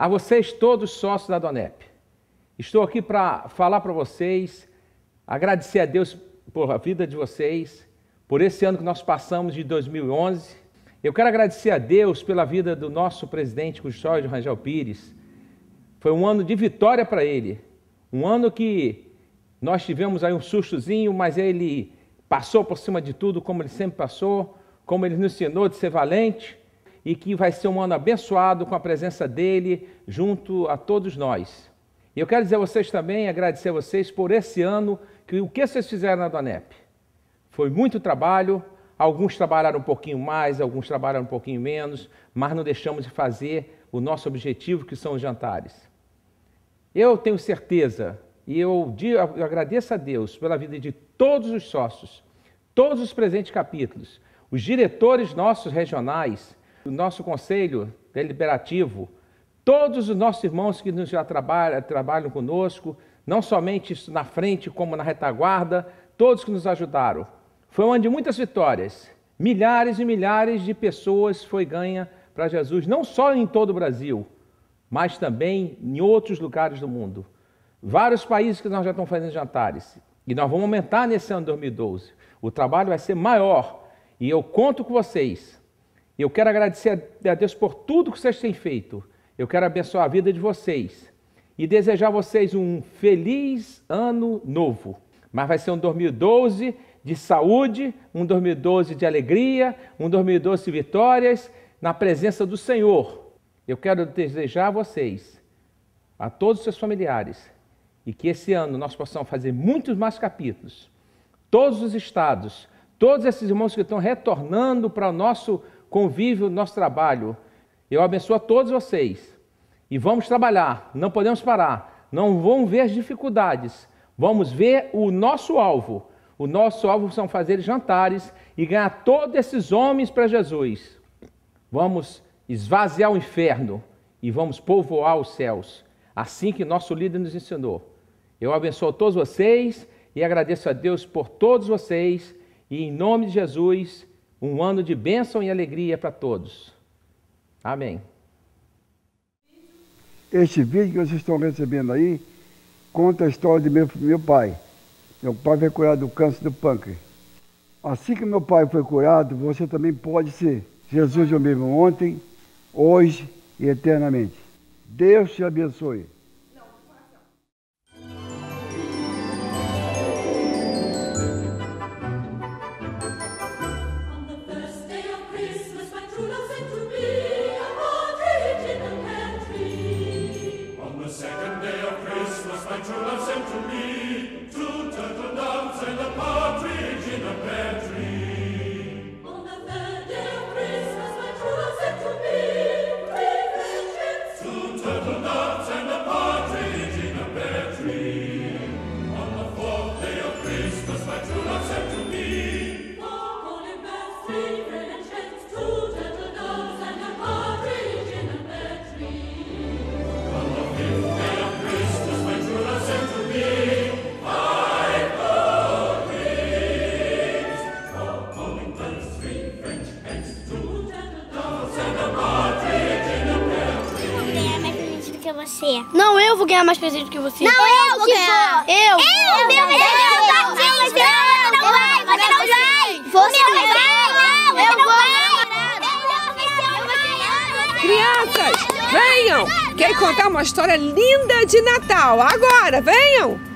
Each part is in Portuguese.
A vocês todos sócios da Donep. Estou aqui para falar para vocês, agradecer a Deus por a vida de vocês, por esse ano que nós passamos de 2011. Eu quero agradecer a Deus pela vida do nosso presidente Custódio Rangel Pires. Foi um ano de vitória para ele. Um ano que nós tivemos aí um sustozinho, mas ele passou por cima de tudo, como ele sempre passou, como ele nos ensinou de ser valente, e que vai ser um ano abençoado com a presença dele junto a todos nós. E eu quero dizer a vocês também, agradecer a vocês por esse ano, que o que vocês fizeram na Donep? Foi muito trabalho, alguns trabalharam um pouquinho mais, alguns trabalharam um pouquinho menos, mas não deixamos de fazer o nosso objetivo, que são os jantares. Eu tenho certeza, e eu agradeço a Deus pela vida de todos os sócios, todos os presentes capítulos, os diretores nossos regionais, o nosso conselho deliberativo, todos os nossos irmãos que já trabalham conosco, não somente na frente como na retaguarda, todos que nos ajudaram. Foi um ano de muitas vitórias. Milhares e milhares de pessoas foi ganha para Jesus, não só em todo o Brasil, mas também em outros lugares do mundo. Vários países que nós já estamos fazendo jantares. E nós vamos aumentar nesse ano de 2012. O trabalho vai ser maior. E eu conto com vocês. Eu quero agradecer a Deus por tudo que vocês têm feito. Eu quero abençoar a vida de vocês. E desejar a vocês um feliz ano novo. Mas vai ser um 2012 de saúde, um 2012 de alegria, um 2012 de vitórias, na presença do Senhor. Eu quero desejar a vocês, a todos os seus familiares, e que esse ano nós possamos fazer muitos mais capítulos. Todos os estados, todos esses irmãos que estão retornando para o nosso convívio, nosso trabalho. Eu abençoo a todos vocês. E vamos trabalhar, não podemos parar. Não vamos ver as dificuldades. Vamos ver o nosso alvo. O nosso alvo são fazer jantares e ganhar todos esses homens para Jesus. Vamos esvaziar o inferno e vamos povoar os céus. Assim que nosso líder nos ensinou. Eu abençoo todos vocês e agradeço a Deus por todos vocês. E em nome de Jesus, um ano de bênção e alegria para todos. Amém. Este vídeo que vocês estão recebendo aí conta a história de meu pai. Meu pai foi curado do câncer do pâncreas. Assim que meu pai foi curado, você também pode ser. Jesus é o mesmo ontem, hoje e eternamente. Deus te abençoe. Você. Não, eu vou ganhar mais presente que você. Não, eu vou ganhar. Eu, meu Deus. Não vai, você não vai. Você não vai. Eu vou. Crianças, venham. Quero contar uma história linda de Natal. Agora, venham.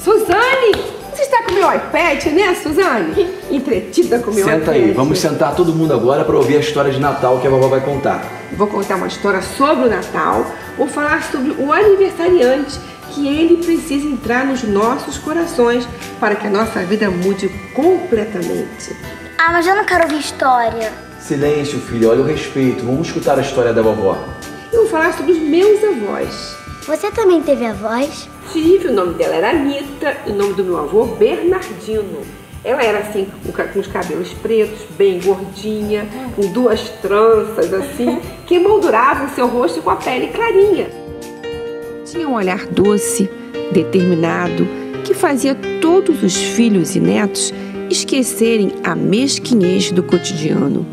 Suzane, você está com o meu iPad, né, Suzane? Entretida com o meu iPad. Senta aí, vamos sentar todo mundo agora para ouvir a história de Natal que a vovó vai contar. Vou contar uma história sobre o Natal, vou falar sobre o aniversariante, que ele precisa entrar nos nossos corações para que a nossa vida mude completamente. Ah, mas eu não quero ouvir história. Silêncio, filho, olha o respeito, vamos escutar a história da vovó. Eu vou falar sobre os meus avós. Você também teve avós? Tive, o nome dela era Anitta, e o nome do meu avô, Bernardino. Ela era assim, com os cabelos pretos, bem gordinha, com 2 tranças assim, que molduravam seu rosto com a pele clarinha. Tinha um olhar doce, determinado, que fazia todos os filhos e netos esquecerem a mesquinhez do cotidiano.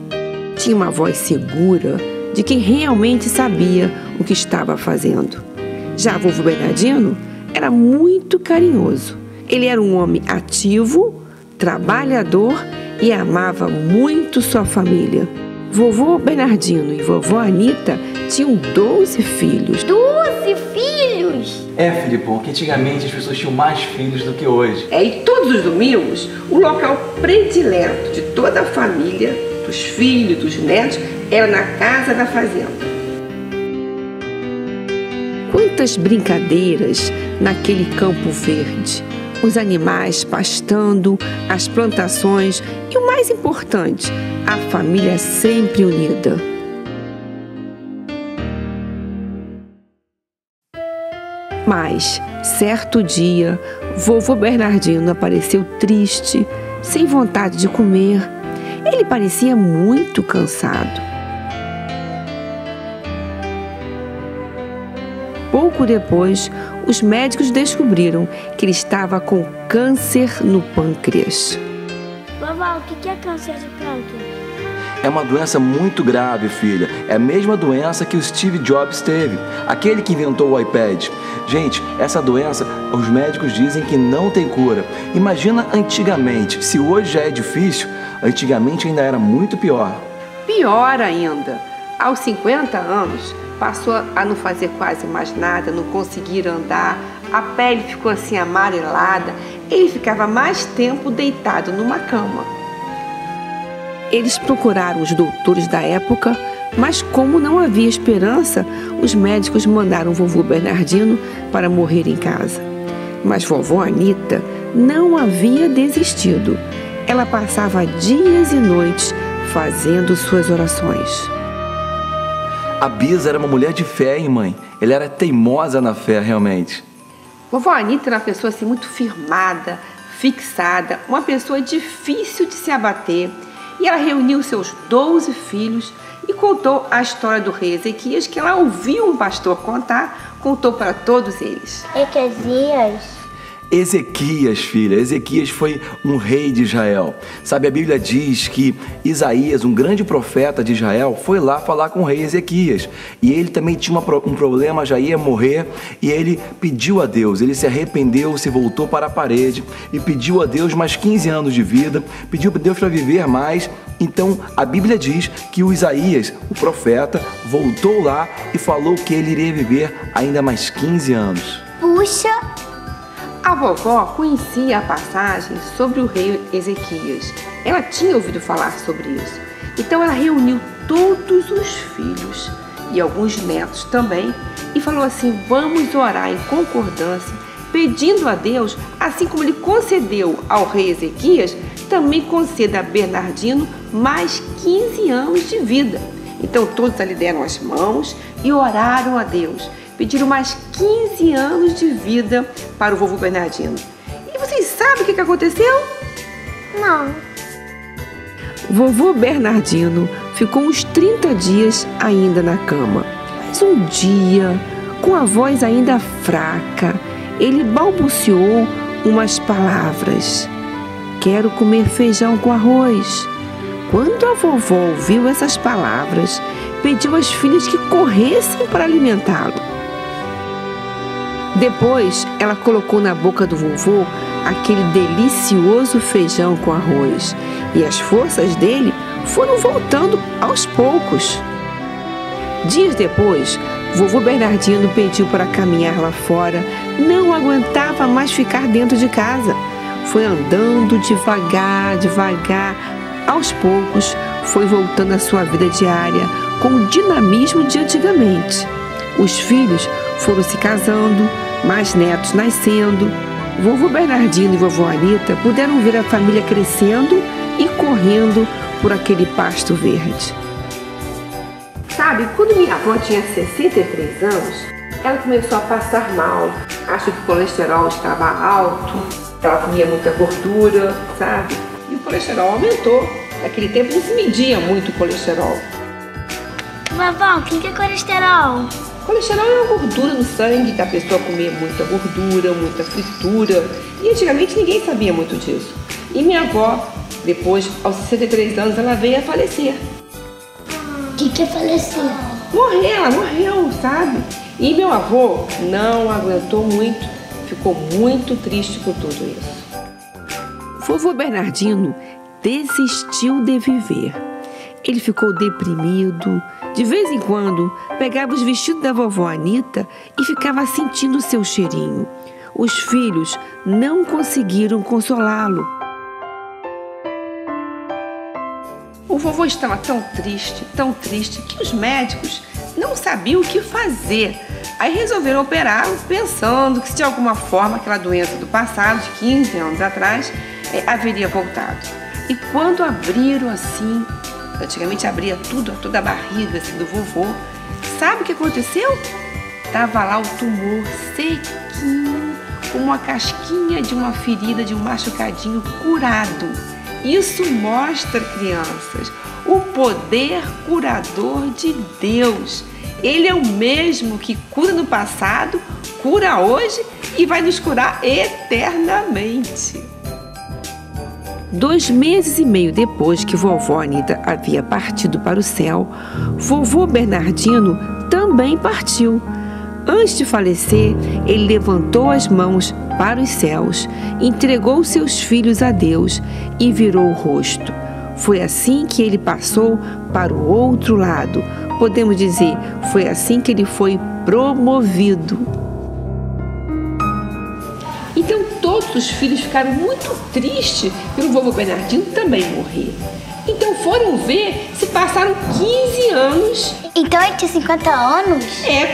Tinha uma voz segura de quem realmente sabia o que estava fazendo. Já vovô Bernardino era muito carinhoso. Ele era um homem ativo, trabalhador e amava muito sua família. Vovô Bernardino e vovó Anita tinham 12 filhos. 12 filhos? Filipão, que antigamente as pessoas tinham mais filhos do que hoje. E todos os domingos, o local predileto de toda a família, dos filhos, dos netos, era na casa da fazenda. Quantas brincadeiras naquele campo verde! Os animais pastando, as plantações e o mais importante, a família sempre unida. Mas, certo dia, vovô Bernardino apareceu triste, sem vontade de comer. Ele parecia muito cansado. Pouco depois, os médicos descobriram que ele estava com câncer no pâncreas. Vovó, o que é câncer de pâncreas? É uma doença muito grave, filha. É a mesma doença que o Steve Jobs teve, aquele que inventou o iPad. Gente, essa doença, os médicos dizem que não tem cura. Imagina antigamente, se hoje já é difícil, antigamente ainda era muito pior. Pior ainda, aos 50 anos, passou a não fazer quase mais nada, não conseguir andar, a pele ficou assim amarelada, ele ficava mais tempo deitado numa cama. Eles procuraram os doutores da época, mas como não havia esperança, os médicos mandaram vovô Bernardino para morrer em casa. Mas vovó Anita não havia desistido. Ela passava dias e noites fazendo suas orações. A Bisa era uma mulher de fé, hein, mãe? Ela era teimosa na fé, realmente. Vovó Anita era uma pessoa assim, muito firmada, fixada, uma pessoa difícil de se abater. E ela reuniu seus 12 filhos e contou a história do rei Ezequias, que ela ouviu um pastor contar, contou para todos eles. Ezequias, filha. Ezequias foi um rei de Israel. Sabe, a Bíblia diz que Isaías, um grande profeta de Israel, foi lá falar com o rei Ezequias. E ele também tinha um problema, já ia morrer, e ele pediu a Deus, ele se arrependeu, se voltou para a parede e pediu a Deus mais 15 anos de vida, pediu a Deus para viver mais. Então, a Bíblia diz que o Isaías, o profeta, voltou lá e falou que ele iria viver ainda mais 15 anos. Puxa! A vovó conhecia a passagem sobre o rei Ezequias. Ela tinha ouvido falar sobre isso. Então ela reuniu todos os filhos e alguns netos também e falou assim: vamos orar em concordância, pedindo a Deus, assim como ele concedeu ao rei Ezequias, também conceda a Bernardino mais 15 anos de vida. Então todos ali deram as mãos e oraram a Deus. Pediram mais 15 anos de vida para o vovô Bernardino. E vocês sabem o que aconteceu? Não. Vovô Bernardino ficou uns 30 dias ainda na cama. Mas um dia, com a voz ainda fraca, ele balbuciou umas palavras. Quero comer feijão com arroz. Quando a vovó ouviu essas palavras, pediu às filhas que corressem para alimentá-lo. Depois, ela colocou na boca do vovô aquele delicioso feijão com arroz e as forças dele foram voltando aos poucos. Dias depois, vovô Bernardino pediu para caminhar lá fora, não aguentava mais ficar dentro de casa. Foi andando devagar, aos poucos foi voltando à sua vida diária com o dinamismo de antigamente. Os filhos foram se casando, mais netos nascendo. Vovô Bernardino e vovó Anita puderam ver a família crescendo e correndo por aquele pasto verde. Sabe, quando minha avó tinha 63 anos, ela começou a passar mal. Acho que o colesterol estava alto. ela comia muita gordura, sabe? E o colesterol aumentou. Naquele tempo não se media muito o colesterol. Vovó, o que é colesterol? Colesterol é uma gordura no sangue da pessoa comer muita gordura, muita fritura. E antigamente ninguém sabia muito disso. E minha avó, depois, aos 63 anos, ela veio a falecer. O que é falecer? Ela morreu, sabe? E meu avô não aguentou muito, ficou muito triste com tudo isso. Vovô Bernardino desistiu de viver. Ele ficou deprimido. De vez em quando, pegava os vestidos da vovó Anita e ficava sentindo o seu cheirinho. Os filhos não conseguiram consolá-lo. O vovô estava tão triste, que os médicos não sabiam o que fazer. Aí resolveram operá-lo, pensando que se de alguma forma aquela doença do passado, de 15 anos atrás, haveria voltado. E quando abriram assim, antigamente abria tudo, toda a barriga assim, do vovô, sabe o que aconteceu? Tava lá o tumor sequinho, com uma casquinha de uma ferida, de um machucadinho curado. Isso mostra, crianças, o poder curador de Deus. Ele é o mesmo que cura no passado, cura hoje e vai nos curar eternamente. 2 meses e meio depois que vovó Anita havia partido para o céu, vovô Bernardino também partiu. Antes de falecer, ele levantou as mãos para os céus, entregou seus filhos a Deus e virou o rosto. Foi assim que ele passou para o outro lado. Podemos dizer, foi assim que ele foi promovido. Então todos os filhos ficaram muito tristes pelo vovô Bernardino também morrer. Então foram ver se passaram 15 anos. Então ele tinha 50 anos?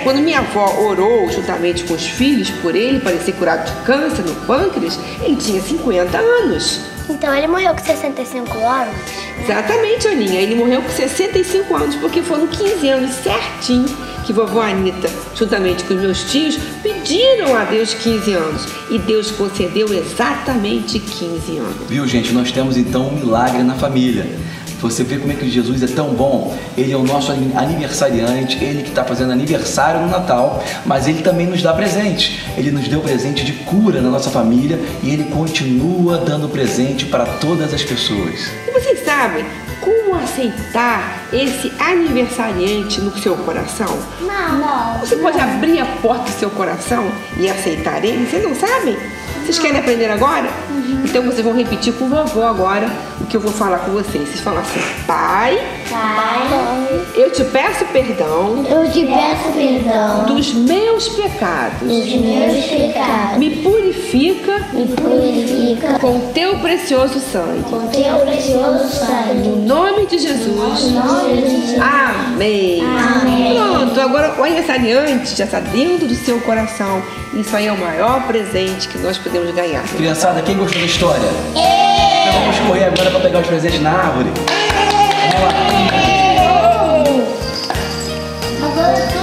Quando minha avó orou juntamente com os filhos por ele, para ele ser curado de câncer no pâncreas, ele tinha 50 anos. Então ele morreu com 65 anos? Exatamente, Aninha. Ele morreu com 65 anos, porque foram 15 anos certinho que vovó Anita, juntamente com os meus tios, pediram a Deus 15 anos. E Deus concedeu exatamente 15 anos. Viu, gente? Nós temos então um milagre na família. Você vê como é que Jesus é tão bom. Ele é o nosso aniversariante, ele que está fazendo aniversário no Natal, mas ele também nos dá presente. Ele nos deu presente de cura na nossa família e ele continua dando presente para todas as pessoas. E vocês sabem como aceitar esse aniversariante no seu coração? Não. Você pode abrir a porta do seu coração e aceitar ele? Vocês não sabem? Vocês querem aprender agora? Então vocês vão repetir com vovó agora o que eu vou falar com vocês. Vocês falam assim: Pai, eu te peço perdão. Dos meus pecados. Me purifica. Com teu precioso sangue. No nome de Jesus. Amém. Pronto, agora o aniversariante já está dentro do seu coração. Isso aí é o maior presente que nós podemos ganhar. Criançada, quem gostou da história? Então vamos correr agora para pegar os presentes na árvore. Vamos lá.